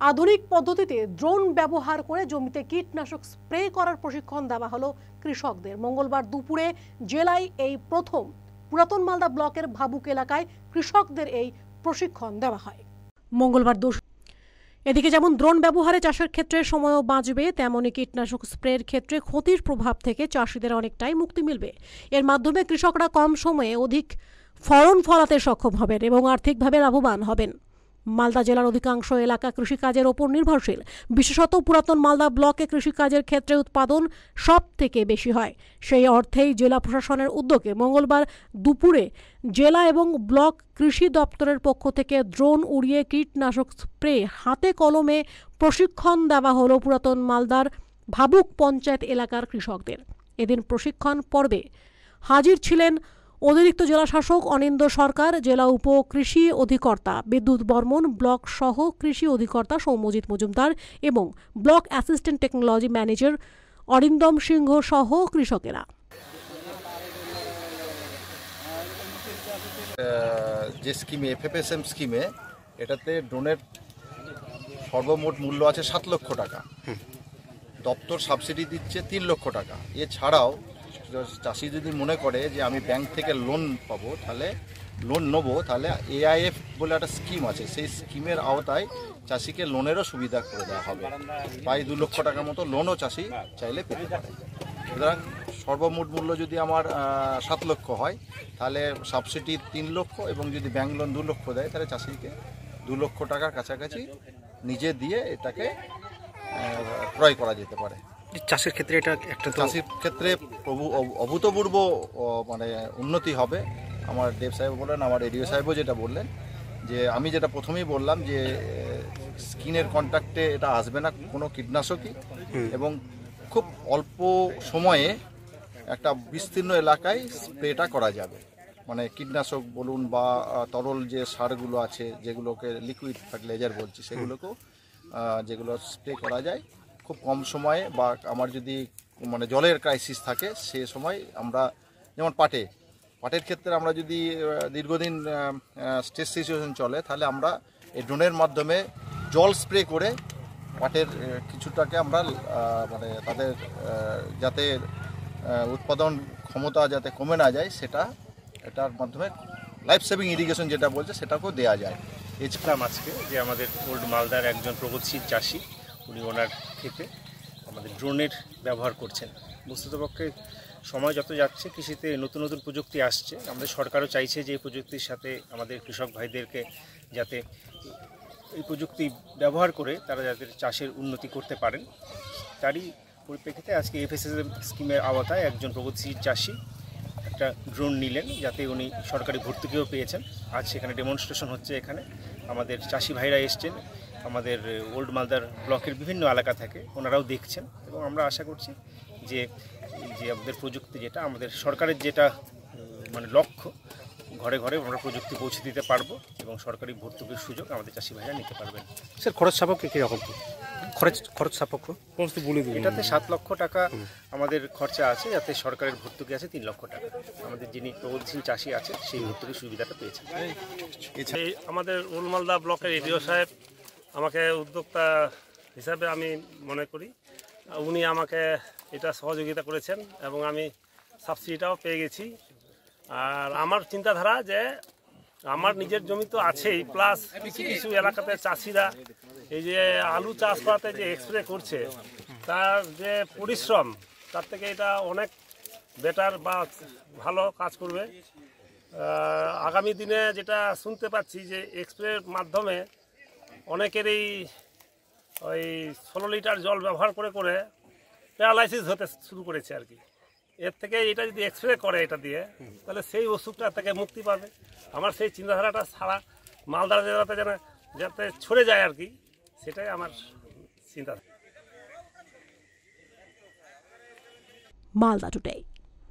আধুনিক পদ্ধতিতে ড্রোন ব্যবহার করে জমিতে কীটনাশক স্প্রে করার প্রশিক্ষণ দেওয়া হলো কৃষকদের। মঙ্গলবার দুপুরে জেলায় এই প্রথম পুরাতন মালদা ব্লকের ভাবুক এলাকায় কৃষকদের এই প্রশিক্ষণ দেওয়া হয়। মঙ্গলবার এদিকে যেমন ড্রোন ব্যবহারে চাষের ক্ষেত্রে সময়ও বাঁচবে, তেমনি কীটনাশক স্প্রের ক্ষেত্রে ক্ষতির প্রভাব থেকে চাষিদের অনেকটাই মুক্তি মিলবে। এর মাধ্যমে কৃষকরা কম সময়ে অধিক ফলন ফলাতে সক্ষম হবেন এবং আর্থিকভাবে লাভবান হবেন। মালদা জেলার অধিকাংশ এলাকা কৃষিকাজের ওপর নির্ভরশীল। বিশেষত পুরাতন মালদা ব্লকে কৃষিকাজের ক্ষেত্রে উৎপাদন সব থেকে বেশি হয়। সেই অর্থেই জেলা প্রশাসনের উদ্যোগে মঙ্গলবার দুপুরে জেলা এবং ব্লক কৃষি দপ্তরের পক্ষ থেকে ড্রোন উড়িয়ে কীটনাশক স্প্রে হাতে কলমে প্রশিক্ষণ দেওয়া হলো পুরাতন মালদার ভাবুক পঞ্চায়েত এলাকার কৃষকদের। এদিন প্রশিক্ষণ পর্বে হাজির ছিলেন অতিরিক্ত জেলা শাসক অনিন্দ সরকার, জেলা উপ কৃষি অধিকর্তা বিদ্যুৎ বর্মন, ব্লক সহ কৃষি অধিকর্তা সৌম্যজিৎ মজুমদার এবং block assistant technology manager Arindam Singha সহ কৃষকেরা। যে স্কিমে FFSM স্কিমে এটাতে ড্রোনের সর্বমোট মূল্য আছে 7 লক্ষ টাকা। দপ্তর সাবসিডি দিচ্ছে 3 লক্ষ টাকা। এছাড়াও চাষি যদি মনে করে যে আমি ব্যাংক থেকে লোন পাবো, তাহলে লোন নেবো, তাহলে AIF বলে একটা স্কিম আছে, সেই স্কিমের আওতায় চাষিকে লোনেরও সুবিধা করে দেওয়া হবে। প্রায় 2 লক্ষ টাকার মতো লোনও চাষি চাইলে পেতে পারে। সুতরাং সর্বমোট মূল্য যদি আমার 7 লক্ষ হয়, তাহলে সাবসিডি 3 লক্ষ এবং যদি ব্যাংক লোন 2 লক্ষ দেয়, তাহলে চাষিকে 2 লক্ষ টাকার কাছাকাছি নিজে দিয়ে এটাকে ক্রয় করা যেতে পারে। চাষের ক্ষেত্রে এটা একটা চাষির ক্ষেত্রে অভূতপূর্ব মানে উন্নতি হবে। আমার দেব সাহেব বললেন, আমার এডিও সাহেবও যেটা বললেন, যে আমি যেটা প্রথমেই বললাম যে স্কিনের কন্ট্যাক্টে এটা আসবে না কোনো কীটনাশকই, এবং খুব অল্প সময়ে একটা বিস্তীর্ণ এলাকায় স্প্রেটা করা যাবে। মানে কীটনাশক বলুন বা তরল যে সারগুলো আছে, যেগুলোকে লিকুইড ফার্টিলাইজার বলছি, সেগুলোকেও যেগুলো স্প্রে করা যায় খুব কম সময়ে, বা আমার যদি মানে জলের ক্রাইসিস থাকে সে সময় আমরা, যেমন পাটের ক্ষেত্রে আমরা যদি দীর্ঘদিন স্ট্রেস সিচুয়েশন চলে, তাহলে আমরা এই ড্রোনের মাধ্যমে জল স্প্রে করে পাটের কিছুটাকে আমরা মানে তাদের যাতে উৎপাদন ক্ষমতা যাতে কমে না যায়, এটার মাধ্যমে লাইফ সেভিং ইরিগেশন যেটা বলছে সেটাকেও দেওয়া যায়। এছাড়া আজকে যে আমাদের ওল্ড মালদার একজন প্রগতিশীল চাষি, উনি ওনার ক্ষেতে আমাদের ড্রোনের ব্যবহার করছেন। বস্তুতপক্ষে সময় যত যাচ্ছে কৃষিতে নতুন নতুন প্রযুক্তি আসছে, আমাদের সরকারও চাইছে যে এই প্রযুক্তির সাথে আমাদের কৃষক ভাইদেরকে যাতে এই প্রযুক্তি ব্যবহার করে তারা যাতে চাষের উন্নতি করতে পারেন, তারই পরিপ্রেক্ষিতে আজকে FFSM স্কিমের আওতায় একজন প্রগতিশীল চাষি একটা ড্রোন নিলেন, যাতে উনি সরকারি ভর্তুকিও পেয়েছেন। আজ সেখানে ডেমনস্ট্রেশন হচ্ছে। এখানে আমাদের চাষি ভাইরা এসছেন, আমাদের ওল্ড মালদার ব্লকের বিভিন্ন এলাকা থেকে, ওনারাও দেখছেন, এবং আমরা আশা করছি যে আমাদের প্রযুক্তি যেটা আমাদের সরকারের যেটা মানে লক্ষ্য, ঘরে ঘরে আমরা প্রযুক্তি পৌঁছে দিতে পারবো এবং সরকারি ভর্তুকির সুযোগ আমাদের চাষি ভাইরা নিতে পারবেন। স্যার, খরচ সাপেক্ষ কীরকম খরচ সাপেক্ষ বলে দিন। এটাতে 7 লক্ষ টাকা আমাদের খরচা আছে, যাতে সরকারের ভর্তুকি আছে 3 লক্ষ টাকা। আমাদের যিনি প্রগতিশীল চাষি আছে সেই ভর্তুকির সুবিধাটা পেয়েছেন। আমাদের ওল্ড মালদা ব্লকের এডিও সাহেব আমাকে উদ্যোক্তা হিসাবে আমি মনে করি, উনি আমাকে এটা সহযোগিতা করেছেন এবং আমি সাবসিডিটাও পেয়ে গেছি। আর আমার চিন্তাধারা যে আমার নিজের জমি তো আছেই, প্লাস কিছু কিছু এলাকাতে চাষিরা এই যে আলু চাষ করাতে যে স্প্রে করছে, তার যে পরিশ্রম, তার থেকে এটা অনেক বেটার বা ভালো কাজ করবে। আগামী দিনে যেটা শুনতে পাচ্ছি যে স্প্রের মাধ্যমে অনেকেরই ওই 16 লিটার জল ব্যবহার করে করে প্যারালাইসিস হতে শুরু করেছে আর কি। এর থেকে এটা যদি স্প্রে করে এটা দিয়ে, তাহলে সেই অসুখটা থেকে মুক্তি পাবে। আমার সেই চিন্তাধারাটা সারা মালদা জেলাতে যাতে ছড়ে যায় আর কি, সেটাই আমার চিন্তাধারা। মালদা টুডে।